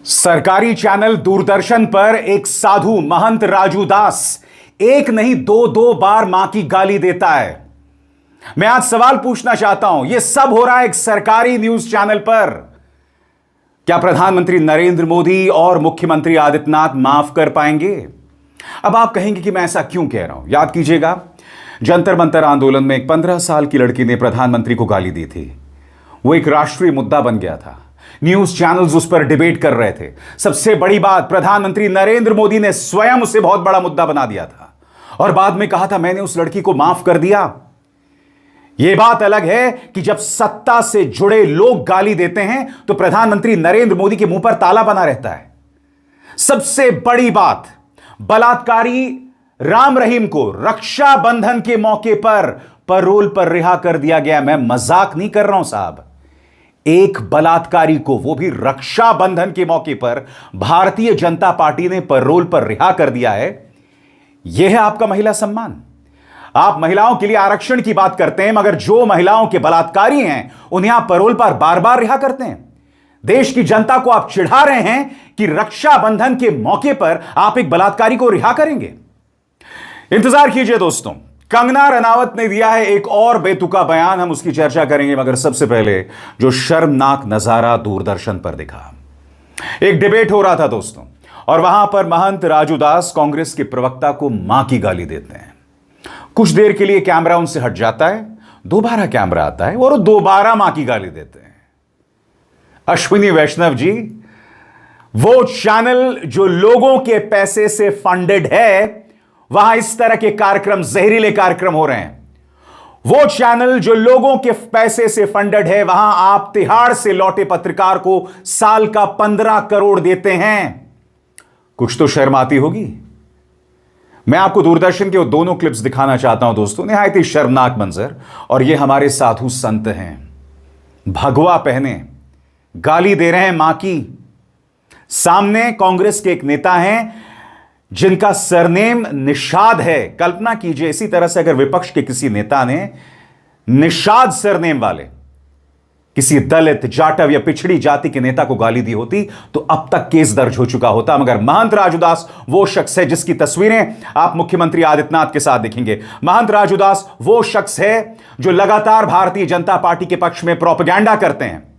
सरकारी चैनल दूरदर्शन पर एक साधु महंत राजू दास एक नहीं दो दो बार मां की गाली देता है। मैं आज सवाल पूछना चाहता हूं, यह सब हो रहा है एक सरकारी न्यूज चैनल पर। क्या प्रधानमंत्री नरेंद्र मोदी और मुख्यमंत्री आदित्यनाथ माफ कर पाएंगे? अब आप कहेंगे कि मैं ऐसा क्यों कह रहा हूं। याद कीजिएगा, जंतर मंतर आंदोलन में एक 15 साल की लड़की ने प्रधानमंत्री को गाली दी थी। वो एक राष्ट्रीय मुद्दा बन गया था। न्यूज चैनल्स उस पर डिबेट कर रहे थे। सबसे बड़ी बात, प्रधानमंत्री नरेंद्र मोदी ने स्वयं उसे बहुत बड़ा मुद्दा बना दिया था और बाद में कहा था मैंने उस लड़की को माफ कर दिया। यह बात अलग है कि जब सत्ता से जुड़े लोग गाली देते हैं तो प्रधानमंत्री नरेंद्र मोदी के मुंह पर ताला बना रहता है। सबसे बड़ी बात, बलात्कारी राम रहीम को रक्षाबंधन के मौके पर पैरोल पर रिहा कर दिया गया। मैं मजाक नहीं कर रहा हूं साहब। एक बलात्कारी को, वो भी रक्षाबंधन के मौके पर, भारतीय जनता पार्टी ने पैरोल पर रिहा कर दिया है। यह है आपका महिला सम्मान। आप महिलाओं के लिए आरक्षण की बात करते हैं, मगर जो महिलाओं के बलात्कारी हैं उन्हें आप पैरोल पर बार बार रिहा करते हैं। देश की जनता को आप चिढ़ा रहे हैं कि रक्षाबंधन के मौके पर आप एक बलात्कारी को रिहा करेंगे। इंतजार कीजिए दोस्तों, कंगना रनावत ने दिया है एक और बेतुका बयान, हम उसकी चर्चा करेंगे। मगर सबसे पहले जो शर्मनाक नजारा दूरदर्शन पर दिखा, एक डिबेट हो रहा था दोस्तों, और वहां पर महंत राजू दास कांग्रेस के प्रवक्ता को मां की गाली देते हैं। कुछ देर के लिए कैमरा उनसे हट जाता है, दोबारा कैमरा आता है और वो दोबारा मां की गाली देते हैं। अश्विनी वैष्णव जी, वो चैनल जो लोगों के पैसे से फंडेड है, वहां इस तरह के कार्यक्रम, जहरीले कार्यक्रम हो रहे हैं। वो चैनल जो लोगों के पैसे से फंडेड है, वहां आप तिहाड़ से लौटे पत्रकार को साल का 15 करोड़ देते हैं। कुछ तो शर्म आती होगी। मैं आपको दूरदर्शन के वो दोनों क्लिप्स दिखाना चाहता हूं दोस्तों, निहायत ही शर्मनाक मंजर। और ये हमारे साधु संत हैं, भगवा पहने, गाली दे रहे हैं मां की। सामने कांग्रेस के एक नेता हैं जिनका सरनेम निषाद है। कल्पना कीजिए, इसी तरह से अगर विपक्ष के किसी नेता ने निषाद सरनेम वाले किसी दलित, जाटव या पिछड़ी जाति के नेता को गाली दी होती तो अब तक केस दर्ज हो चुका होता। मगर महंत राजू दास वो शख्स है जिसकी तस्वीरें आप मुख्यमंत्री आदित्यनाथ के साथ देखेंगे। महंत राजू दास वो शख्स है जो लगातार भारतीय जनता पार्टी के पक्ष में प्रोपेगेंडा करते हैं।